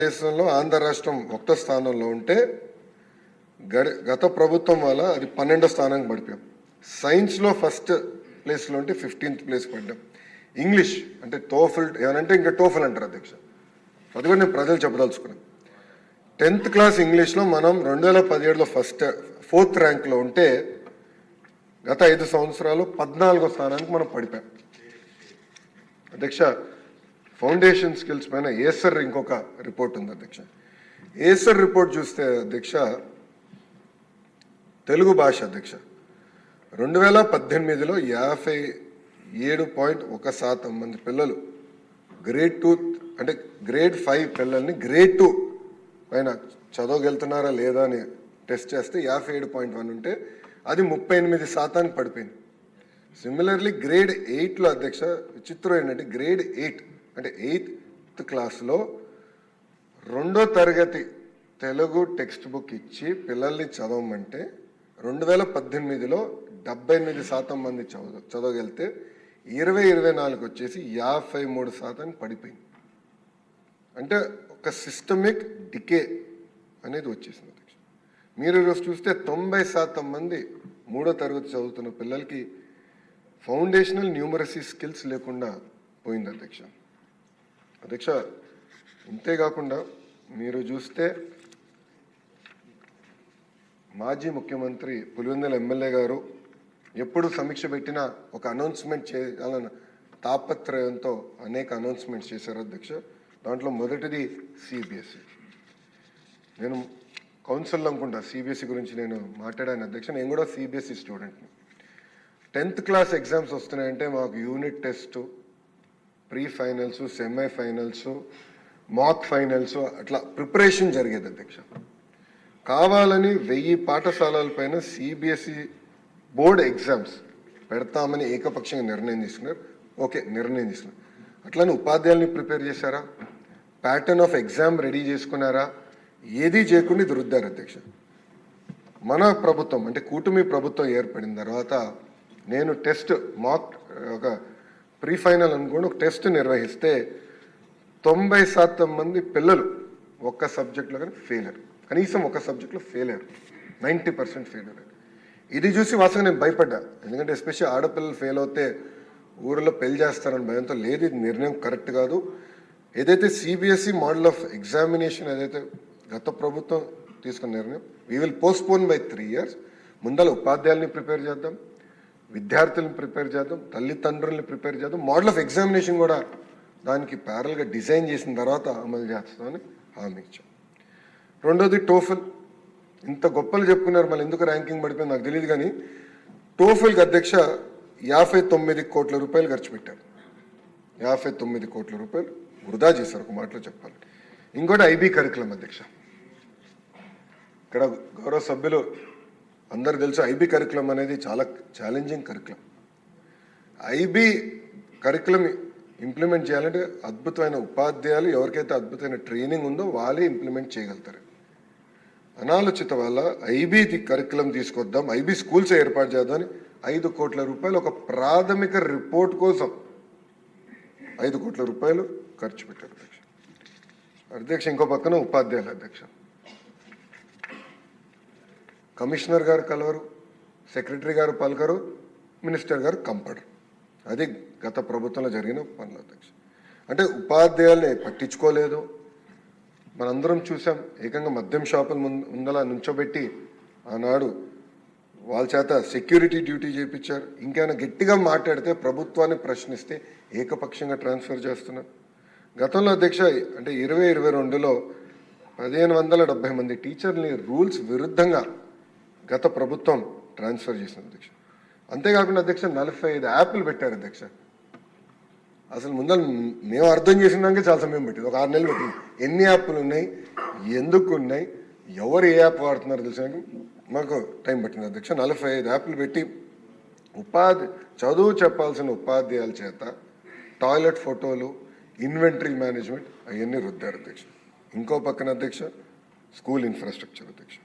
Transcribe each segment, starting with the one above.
దేశంలో ఆంధ్ర రాష్ట్రం 1వ స్థానంలో ఉంటే గత ప్రభుత్వం వల్ల అది 12వ స్థానానికి పడిపోయాం. సైన్స్లో ఫస్ట్ ప్లేస్లో ఉంటే 15th ప్లేస్ పడ్డాం. ఇంగ్లీష్ అంటే టోఫల్ ఏమనంటే ఇంకా టోఫల్ అంటారు అధ్యక్ష. అది కూడా నేను ప్రజలు చెప్పదలుచుకున్నాను. 10th క్లాస్ ఇంగ్లీష్లో మనం 2017లో 4th ర్యాంక్లో ఉంటే గత 5 సంవత్సరాలు 14వ స్థానానికి మనం పడిపోయాం అధ్యక్ష. ఫౌండేషన్ స్కిల్స్ పైన ఏసర్ ఇంకొక రిపోర్ట్ ఉంది అధ్యక్ష. ఏసర్ రిపోర్ట్ చూస్తే అధ్యక్ష తెలుగు భాష అధ్యక్ష 2018లో 57.1% మంది పిల్లలు గ్రేడ్ 2 అంటే గ్రేడ్ 5 పిల్లల్ని గ్రేడ్ 2 పైన చదవగలుగుతున్నారా లేదా అని టెస్ట్ చేస్తే 57.1 ఉంటే అది 38% పడిపోయింది. సిమిలర్లీ గ్రేడ్ 8లో అధ్యక్ష విచిత్రం ఏంటంటే గ్రేడ్ 8 అంటే 8th క్లాస్లో 2వ తరగతి తెలుగు టెక్స్ట్ బుక్ ఇచ్చి పిల్లల్ని చదవమంటే 2018లో 78% మంది చదవగలిగితే 2024 వచ్చేసి 53% పడిపోయింది. అంటే ఒక సిస్టమిక్ డికే అనేది వచ్చేసింది అధ్యక్ష. మీరు ఈరోజు చూస్తే 90% మంది 3వ తరగతి చదువుతున్న పిల్లలకి ఫౌండేషనల్ న్యూమరసీ స్కిల్స్ లేకుండా పోయింది అధ్యక్ష. అధ్యక్ష ఇంతేకాకుండా మీరు చూస్తే మాజీ ముఖ్యమంత్రి పులివెందుల ఎమ్మెల్యే గారు ఎప్పుడు సమీక్ష పెట్టినా ఒక అనౌన్స్మెంట్ చేయాలన్న తాపత్రయంతో అనేక అనౌన్స్మెంట్స్ చేశారు అధ్యక్ష. దాంట్లో మొదటిది సిబిఎస్ఈ. నేను కౌన్సిల్లో అనుకుంటా సిబిఎస్ఈ గురించి నేను మాట్లాడాను అధ్యక్ష. నేను కూడా సిబిఎస్ఈ స్టూడెంట్ని. 10th క్లాస్ ఎగ్జామ్స్ వస్తున్నాయంటే మాకు unit test, pre finals, semi finals, mock finals అట్లా ప్రిపరేషన్ జరిగేది అధ్యక్ష. కావాలని 1000 పాఠశాలలపైన సిబిఎస్ఈ బోర్డ్ ఎగ్జామ్స్ పెడతామని ఏకపక్షంగా నిర్ణయం తీసుకున్నారు. ఓకే, నిర్ణయం తీసుకున్నారు. అట్లని ఉపాధ్యాయుల్ని ప్రిపేర్ చేశారా? ప్యాటర్న్ ఆఫ్ ఎగ్జామ్ రెడీ చేసుకున్నారా? ఏదీ చేయకుండా ఇది రుద్దారు అధ్యక్ష. మన ప్రభుత్వం అంటే కూటమి ప్రభుత్వం ఏర్పడిన తర్వాత నేను టెస్ట్ మాక్ ఒక ప్రీ ఫైనల్ అనుకోండి ఒక టెస్ట్ నిర్వహిస్తే 90% మంది పిల్లలు ఒక్క సబ్జెక్ట్లో కానీ ఫెయిల్ అయ్యారు. కనీసం ఒక సబ్జెక్ట్లో ఫెయిల్ అయ్యారు. 90% ఫెయిల్ అయ్యారు. ఇది చూసి వాస్తవంగా నేను భయపడ్డా. ఎందుకంటే ఎస్పెషల్లీ ఆడపిల్లలు ఫెయిల్ అవుతే ఊరిలో పెళ్లి చేస్తారని భయంతో లేదు, ఇది నిర్ణయం కరెక్ట్ కాదు. ఏదైతే సిబిఎస్ఈ మోడల్ ఆఫ్ ఎగ్జామినేషన్ ఏదైతే గత ప్రభుత్వం తీసుకున్న నిర్ణయం, we will postpone by 3 years. ముందర ఉపాధ్యాయుల్ని ప్రిపేర్ చేద్దాం, విద్యార్థులను ప్రిపేర్ చేద్దాం, తల్లిదండ్రుల్ని ప్రిపేర్ చేద్దాం, మోడల్ ఆఫ్ ఎగ్జామినేషన్ కూడా దానికి ప్యారల్గా డిజైన్ చేసిన తర్వాత అమలు చేస్తామని హామీ ఇచ్చాం. రెండోది టోఫెల్. ఇంత గొప్పలు చెప్పుకున్నారు, మళ్ళీ ఎందుకు ర్యాంకింగ్ పడిపోయింది నాకు తెలియదు. కానీ టోఫెల్కి అధ్యక్ష 59 కోట్ల రూపాయలు ఖర్చు పెట్టారు. 59 కోట్ల రూపాయలు వృధా చేశారు ఒక మాటలో చెప్పాలి. ఇంకోటి ఐబీ కరికులం అధ్యక్ష. ఇక్కడ గౌరవ సభ్యులు అందరు తెలుసు ఐబీ కరికులం అనేది చాలా challenging curriculum. IB curriculum implement చేయాలంటే అద్భుతమైన ఉపాధ్యాయులు, ఎవరికైతే అద్భుతమైన ట్రైనింగ్ ఉందో వాళ్ళే ఇంప్లిమెంట్ చేయగలుగుతారు. అనాలోచిత వల్ల ఐబీ కరికులం తీసుకొద్దాం, ఐబీ స్కూల్స్ ఏర్పాటు చేద్దామని 5 కోట్ల రూపాయలు ఒక ప్రాథమిక రిపోర్ట్ కోసం 5 కోట్ల రూపాయలు ఖర్చు పెట్టారు అధ్యక్ష. అధ్యక్ష ఇంకో పక్కన ఉపాధ్యాయులు అధ్యక్ష. కమిషనర్ గారు కలవరు, సెక్రటరీ గారు పలకరు, మినిస్టర్ గారు కంపడరు. అది గత ప్రభుత్వంలో జరిగిన పనులు అధ్యక్ష. అంటే ఉపాధ్యాయుల్ని పట్టించుకోలేదు. మనందరం చూసాం, ఏకంగా మద్యం షాపుల ముందల నుంచోబెట్టి ఆనాడు వాళ్ళ చేత సెక్యూరిటీ డ్యూటీ చేయించారు. ఇంకైనా గట్టిగా మాట్లాడితే ప్రభుత్వాన్ని ప్రశ్నిస్తే ఏకపక్షంగా ట్రాన్స్ఫర్ చేస్తున్నారు. గతంలో అధ్యక్ష అంటే 2022లో 1570 మంది టీచర్ని రూల్స్ విరుద్ధంగా గత ప్రభుత్వం ట్రాన్స్ఫర్ చేసింది అధ్యక్ష. అంతేకాకుండా అధ్యక్ష 45 యాప్లు పెట్టారు అధ్యక్ష. అసలు ముందర మేము అర్థం చేసినాకే చాలా సమయం పెట్టింది, ఒక 6 నెలలు పెట్టింది. ఎన్ని యాప్లు ఉన్నాయి, ఎందుకు ఉన్నాయి, ఎవరు ఏ యాప్ వాడుతున్నారు తెలిసాక మాకు టైం పట్టింది అధ్యక్ష. 45 యాప్లు పెట్టి చదువు చెప్పాల్సిన ఉపాధ్యాయుల చేత టాయిలెట్ ఫోటోలు, ఇన్వెంటరీ మేనేజ్మెంట్ అవన్నీ రుద్దారు అధ్యక్ష. ఇంకో పక్కన అధ్యక్ష స్కూల్ ఇన్ఫ్రాస్ట్రక్చర్ అధ్యక్ష.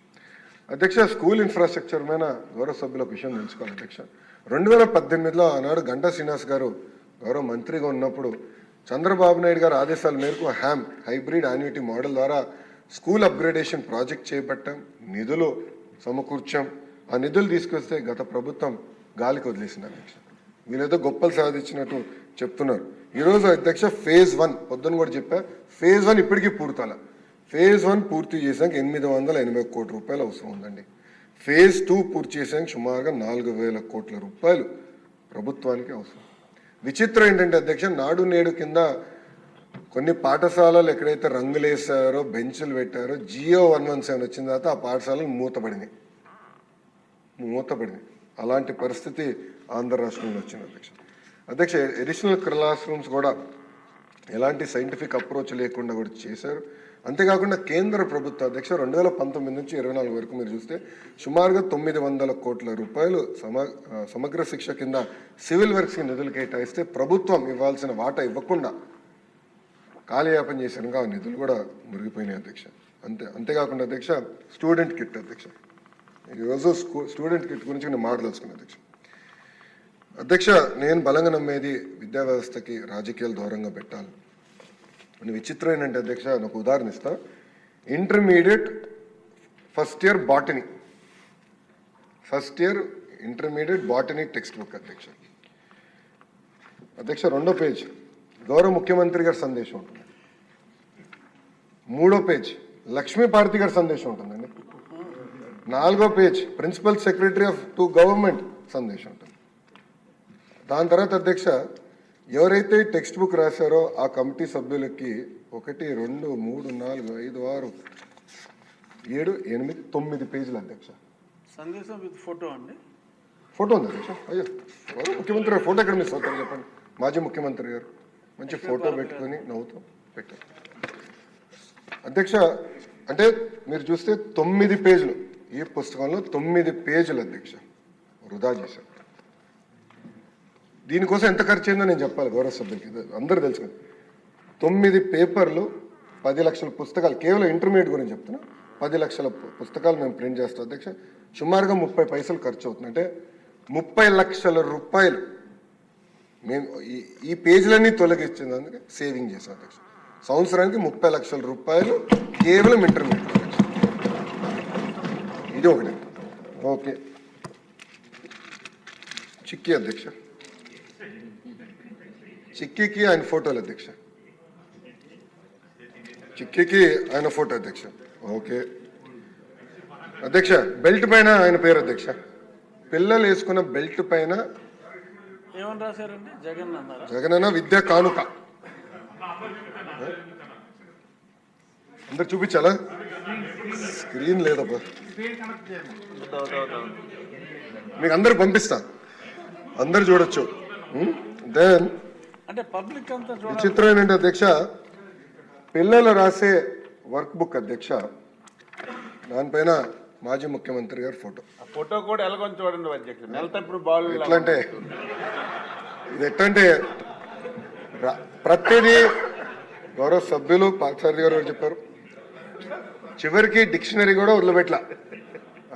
అధ్యక్ష స్కూల్ ఇన్ఫ్రాస్ట్రక్చర్ మీద గౌరవ సభ్యులకు విషయం తెలుసుకోవాలి అధ్యక్ష. 2018లో ఆనాడు గంటా శ్రీనివాస్ గారు గౌరవ మంత్రిగా ఉన్నప్పుడు చంద్రబాబు నాయుడు గారి ఆదేశాల మేరకు హ్యామ్ హైబ్రిడ్ యాన్యుటీ మోడల్ ద్వారా స్కూల్ అప్గ్రేడేషన్ ప్రాజెక్ట్ చేపట్టాం, నిధులు సమకూర్చాం. ఆ నిధులు తీసుకొస్తే గత ప్రభుత్వం గాలికి వదిలేసింది అధ్యక్ష. వీళ్ళేదో గొప్పలు సాధించినట్టు చెప్తున్నారు. ఈరోజు అధ్యక్ష ఫేజ్ 1 పొద్దున కూడా చెప్పా, ఫేజ్ 1 ఇప్పటికీ పూర్తాల. ఫేజ్ 1 పూర్తి చేసాక 880 కోట్ల రూపాయలు అవసరం ఉందండి. ఫేజ్ 2 పూర్తి చేసాక సుమారుగా 4,000 కోట్ల రూపాయలు ప్రభుత్వానికి అవసరం. విచిత్రం ఏంటంటే అధ్యక్ష, నాడు నేడు కింద కొన్ని పాఠశాలలు ఎక్కడైతే రంగులేసారో బెంచులు పెట్టారో జియో 117 వచ్చిన తర్వాత ఆ పాఠశాలలు మూతపడింది. అలాంటి పరిస్థితి ఆంధ్ర రాష్ట్రంలో వచ్చింది అధ్యక్ష. అడిషనల్ క్లాస్ రూమ్స్ కూడా ఎలాంటి సైంటిఫిక్ అప్రోచ్ లేకుండా కూడా చేశారు. అంతేకాకుండా కేంద్ర ప్రభుత్వ అధ్యక్ష 2019 నుంచి 24 వరకు మీరు చూస్తే సుమారుగా 900 కోట్ల రూపాయలు సమగ్ర శిక్ష కింద సివిల్ వర్క్స్కి నిధులు కేటాయిస్తే ప్రభుత్వం ఇవ్వాల్సిన వాటా ఇవ్వకుండా కాలయాపన చేశానుగా ఆ నిధులు కూడా మురిగిపోయినాయి అధ్యక్ష. అంతేకాకుండా అధ్యక్ష స్టూడెంట్ కిట్ అధ్యక్ష, ఈరోజు స్టూడెంట్ కిట్ గురించి నేను మాట్లాడుతున్నాను అధ్యక్ష. నేను బలంగా నమ్మేది విద్యా వ్యవస్థకి రాజకీయాలు దూరంగా పెట్టాలి. విచిత్రం ఏంటంటే అధ్యక్ష, నాకు ఉదాహరణ ఇస్తా. Intermediate first year intermediate botany text book అధ్యక్ష. 2వ పేజ్ గౌరవ ముఖ్యమంత్రి గారి సందేశం ఉంటుంది. 3వ పేజ్ లక్ష్మీపార్వతి గారి సందేశం ఉంటుందండి. 4వ page principal secretary of to government సందేశం ఉంటుంది. దాని తర్వాత అధ్యక్ష ఎవరైతే టెక్స్ట్ బుక్ రాశారో ఆ కమిటీ సభ్యులకి 1, 2, 3, 4, 5, 6, 7, 8, 9 పేజీలు అధ్యక్ష. సందేశం విత్ ఫోటో అండి. ఫోటో ఉంది అధ్యక్ష. అయ్యో ముఖ్యమంత్రి గారు ఫోటో ఎక్కడ మిస్ అవుతారు చెప్పండి. మాజీ ముఖ్యమంత్రి గారు మంచి ఫోటో పెట్టుకొని నవ్వుతూ పెట్టారు అధ్యక్ష. అంటే మీరు చూస్తే 9 పేజీలు, ఈ పుస్తకంలో 9 పేజీలు అధ్యక్ష వృధా చేశారు. దీనికోసం ఎంత ఖర్చు అయిందో నేను చెప్పాలి గౌరవ సభ్యులకి, అందరూ తెలుసు కదా. 9 పేపర్లు, 10 లక్షల పుస్తకాలు, కేవలం ఇంటర్మీడియట్ గురించి చెప్తున్నా. 10 లక్షల పుస్తకాలు మేము ప్రింట్ చేస్తాం అధ్యక్ష. సుమారుగా 30 పైసలు ఖర్చు అవుతుంది. అంటే 30 లక్షల రూపాయలు మేము ఈ పేజీలన్నీ తొలగించేందుకు సేవింగ్ చేసాం అధ్యక్ష. సంవత్సరానికి 30 లక్షల రూపాయలు కేవలం ఇంటర్మీడియట్ అధ్యక్ష. ఇది ఒకటి. ఓకే, చిక్కీ అధ్యక్ష. చిక్కీకి ఆయన ఫోటోలు అధ్యక్ష. చిక్కీకి ఆయన ఫోటో అధ్యక్ష. ఓకే అధ్యక్ష. బెల్ట్ పైన ఆయన పేరు అధ్యక్ష. పిల్లలు వేసుకున్న బెల్ట్ పైన ఏమని రాశారండి? జగన్ అన్నారా? జగనన్న విద్యా కానుక. అందరు చూపించాలా? స్క్రీన్ లేదబ్బా, మీకు అందరు పంపిస్తా, అందరు చూడొచ్చు. దెన్ అంటే పబ్లిక్ అంతా చూడాలి. చిత్రం ఏంటంటే అధ్యక్ష, పిల్లలు రాసే వర్క్ బుక్ అధ్యక్ష, దానిపైన మాజీ ముఖ్యమంత్రి గారి ఫోటో. ఫోటో కూడా ఎలాగొని చూడండి అధ్యక్ష. నెలతప్పుడు బాల్ ఎట్లంటే ఇది ఎట్లంటే ప్రతిదీ గౌరవ సభ్యులు పార్థసారథి గారు చెప్పారు. చివరికి డిక్షనరీ కూడా వదిలిపెట్ల,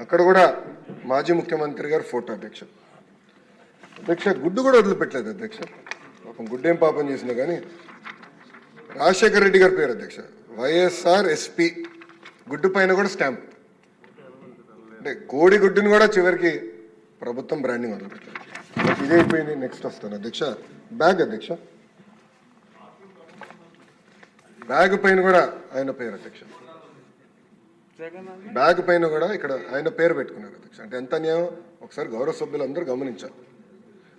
అక్కడ కూడా మాజీ ముఖ్యమంత్రి గారి ఫోటో అధ్యక్ష. అధ్యక్ష గుడ్డు కూడా వదిలిపెట్టలేదు అధ్యక్ష. పాపం గుడ్డేం పాపం చేసినా కానీ రాజశేఖర రెడ్డి గారి పేరు అధ్యక్ష. వైఎస్ఆర్ ఎస్పీ గుడ్డు పైన కూడా స్టాంప్. అంటే కోడి గుడ్డుని కూడా చివరికి ప్రభుత్వం బ్రాండింగ్ వదిలిపెట్టారు. ఇదే అయిపోయింది. నెక్స్ట్ వస్తాను అధ్యక్ష. బ్యాగ్ అధ్యక్ష. బ్యాగ్ పైన కూడా ఆయన పేరు అధ్యక్ష. బ్యాగ్ పైన కూడా ఇక్కడ ఆయన పేరు పెట్టుకున్నారు అధ్యక్ష. అంటే ఎంత అన్యాయం ఒకసారి గౌరవ సభ్యులు అందరూ గమనించాలి.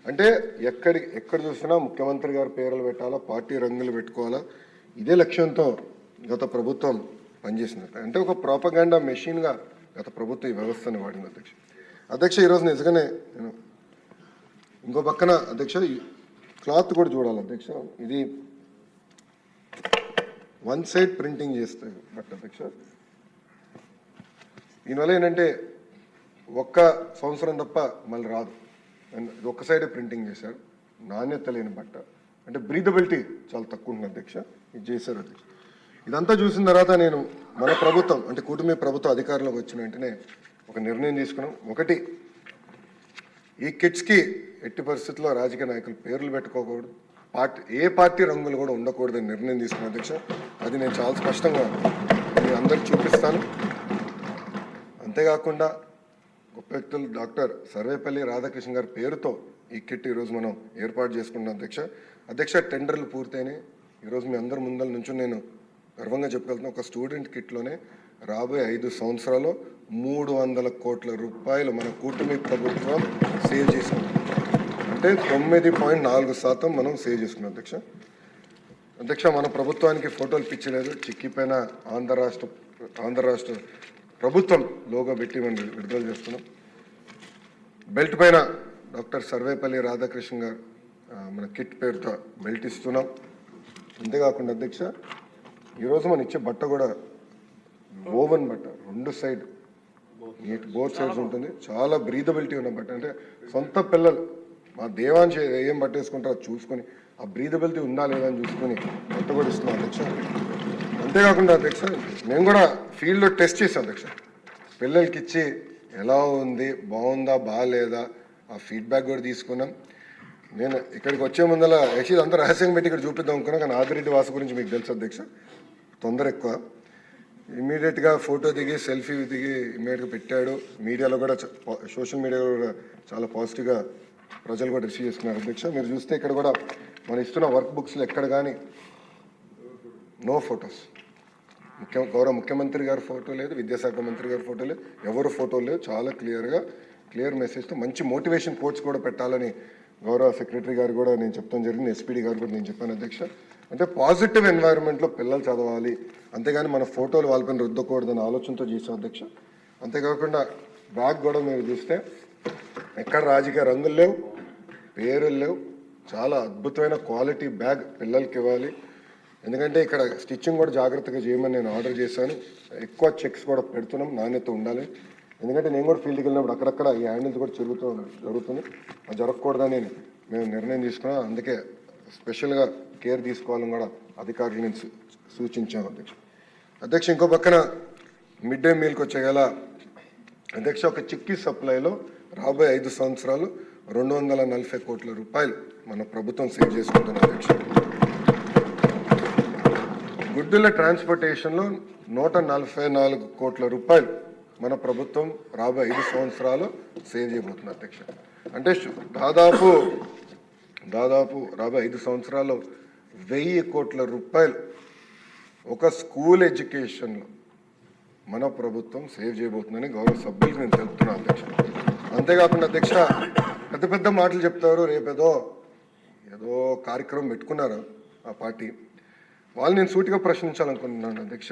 అంటే ఎక్కడ చూసినా ముఖ్యమంత్రి గారి పేర్లు పెట్టాలా, పార్టీ రంగులు పెట్టుకోవాలా, ఇదే లక్ష్యంతో గత ప్రభుత్వం పనిచేసింది. అంటే ఒక ప్రోపగాండా మెషిన్గా గత ప్రభుత్వం ఈ వ్యవస్థను వాడింది అధ్యక్ష. అధ్యక్ష ఈరోజు నిజంగానే నేను ఇంకో పక్కన అధ్యక్ష ఈ క్లాత్ కూడా చూడాలి అధ్యక్ష. ఇది 1 సైడ్ ప్రింటింగ్ చేస్తాయి బట్ అధ్యక్ష. దీనివల్ల ఏంటంటే ఒక్క సంవత్సరం తప్ప మళ్ళీ రాదు. ఇది ఒక్క సైడే ప్రింటింగ్ చేశారు, నాణ్యత లేని బట్ట. అంటే బ్రీదబిలిటీ చాలా తక్కువ ఉంటుంది అధ్యక్ష. ఇది చేశారు అధ్యక్ష. ఇదంతా చూసిన తర్వాత నేను మన ప్రభుత్వం అంటే కూటమి ప్రభుత్వం అధికారంలోకి వచ్చిన వెంటనే ఒక నిర్ణయం తీసుకున్నాం. ఒకటి, ఈ కిట్స్కి ఎట్టి పరిస్థితుల్లో రాజకీయ నాయకులు పేర్లు పెట్టుకోకూడదు, ఏ పార్టీ రంగులు కూడా ఉండకూడదని నిర్ణయం తీసుకున్న అధ్యక్ష. అది నేను చాలా స్పష్టంగా నేను అందరికి చూపిస్తాను. అంతేకాకుండా గొప్ప వ్యక్తులు డాక్టర్ సర్వేపల్లి రాధాకృష్ణ గారి పేరుతో ఈ కిట్ ఈరోజు మనం ఏర్పాటు చేసుకుంటున్నాం అధ్యక్ష. టెండర్లు పూర్తయినాయి. ఈరోజు మీ అందరి ముందల నుంచి నేను గర్వంగా చెప్పగలుగుతున్నా, ఒక స్టూడెంట్ కిట్లోనే రాబోయే 5 సంవత్సరాల్లో 300 కోట్ల రూపాయలు మన కూటమి ప్రభుత్వం సేవ్ చేసుకుంది. అంటే 9.4% మనం సేవ్ చేసుకున్నాం అధ్యక్ష. మన ప్రభుత్వానికి ఫోటోలు పిచ్చలేదు. చిక్కిపోయిన ఆంధ్ర రాష్ట్ర ప్రభుత్వం లోగో పెట్టి మనం విడుదల చేస్తున్నాం. బెల్ట్ పైన డాక్టర్ సర్వేపల్లి రాధాకృష్ణ గారు మన కిట్ పేరుతో బెల్ట్ ఇస్తున్నాం. అంతేకాకుండా అధ్యక్ష, ఈరోజు మనం ఇచ్చే బట్ట కూడా ఓవెన్ బట్ట, 2 సైడ్ నీట్ బోత్ సైడ్స్ ఉంటుంది. చాలా బ్రీదబిలిటీ ఉన్న బట్ట. అంటే సొంత పిల్లలు మా దేవాంశ ఏం పట్టేసుకుంటారో చూసుకొని ఆ బ్రీదబిలిటీ ఉందా లేదా అని చూసుకొని బట్ట కూడా ఇస్తున్నాం అధ్యక్ష. అంతేకాకుండా అధ్యక్ష, మేము కూడా ఫీల్డ్లో టెస్ట్ చేసాం అధ్యక్ష. పిల్లలకి ఇచ్చి ఎలా ఉంది, బాగుందా బాగాలేదా ఆ ఫీడ్బ్యాక్ కూడా తీసుకున్నాం. నేను ఇక్కడికి వచ్చే ముందర యాక్చువల్లీ అంతా రహస్యంగా పెట్టి ఇక్కడ చూపిద్దాం అనుకున్నా, కానీ ఆదిరెడ్డి వాసు గురించి మీకు తెలుసు అధ్యక్ష, తొందర ఎక్కువ. ఇమీడియట్గా ఫోటో దిగి సెల్ఫీ దిగి ఇమీడియట్గా పెట్టాడు. మీడియాలో కూడా సోషల్ మీడియాలో కూడా చాలా పాజిటివ్గా ప్రజలు కూడా రిసీవ్ చేసుకున్నారు అధ్యక్ష. మీరు చూస్తే ఇక్కడ కూడా మనం ఇస్తున్న వర్క్ బుక్స్లో ఎక్కడ కానీ నో ఫొటోస్. గౌరవ ముఖ్యమంత్రి గారి ఫోటో లేదు, విద్యాశాఖ మంత్రి గారి ఫోటో లేదు, ఎవరు ఫోటో లేదు. చాలా క్లియర్ మెసేజ్తో మంచి మోటివేషన్ కోట్స్ కూడా పెట్టాలని గౌరవ సెక్రటరీ గారు కూడా నేను చెప్తాను జరిగింది. ఎస్పీడీ గారు కూడా నేను చెప్పాను అధ్యక్ష. అంటే పాజిటివ్ ఎన్వైరన్మెంట్లో పిల్లలు చదవాలి, అంతేగాని మన ఫోటోలు వాళ్ళపైన రుద్దకూడదని ఆలోచనతో చేసాం అధ్యక్ష. అంతేకాకుండా బ్యాగ్ కూడా మీరు చూస్తే ఎక్కడ రాజకీయ రంగులు లేవు, పేరులు లేవు. చాలా అద్భుతమైన క్వాలిటీ బ్యాగ్ పిల్లలకి ఇవ్వాలి. ఎందుకంటే ఇక్కడ స్టిచ్చింగ్ కూడా జాగ్రత్తగా చేయమని నేను ఆర్డర్ చేశాను. ఎక్కువ చెక్స్ కూడా పెడుతున్నాం, నాణ్యత ఉండాలి. ఎందుకంటే నేను కూడా ఫీల్డ్కి వెళ్ళినప్పుడు అక్కడక్కడ ఈ హ్యాండిల్స్ కూడా జరుగుతుంది. అది జరగకూడదని మేము నిర్ణయం తీసుకున్నాం. అందుకే స్పెషల్గా కేర్ తీసుకోవాలని కూడా అధికారులు నేను సూచించాను అధ్యక్ష. ఇంకో పక్కన మిడ్ డే మీల్కి వచ్చేగల అధ్యక్ష, ఒక చిక్కీ సప్లైలో రాబోయే 5 సంవత్సరాలు 240 కోట్ల రూపాయలు మన ప్రభుత్వం సేవ్ చేసుకుంటుంది అధ్యక్ష. గుడ్డుల ట్రాన్స్పోర్టేషన్లో 144 కోట్ల రూపాయలు మన ప్రభుత్వం రాబోయే 5 సంవత్సరాలు సేవ్ చేయబోతుంది అధ్యక్ష. అంటే దాదాపు రాబోయే 5 సంవత్సరాల్లో 1000 కోట్ల రూపాయలు ఒక స్కూల్ ఎడ్యుకేషన్లో మన ప్రభుత్వం సేవ్ చేయబోతుందని గౌరవ సభ్యులకు నేను తెలుపుతున్నాను అధ్యక్ష. అంతేకాకుండా అధ్యక్ష, పెద్ద మాటలు చెప్తారు. రేపేదో కార్యక్రమం పెట్టుకున్నారు ఆ పార్టీ వాళ్ళు. నేను సూటిగా ప్రశ్నించాలనుకుంటున్నాను అధ్యక్ష.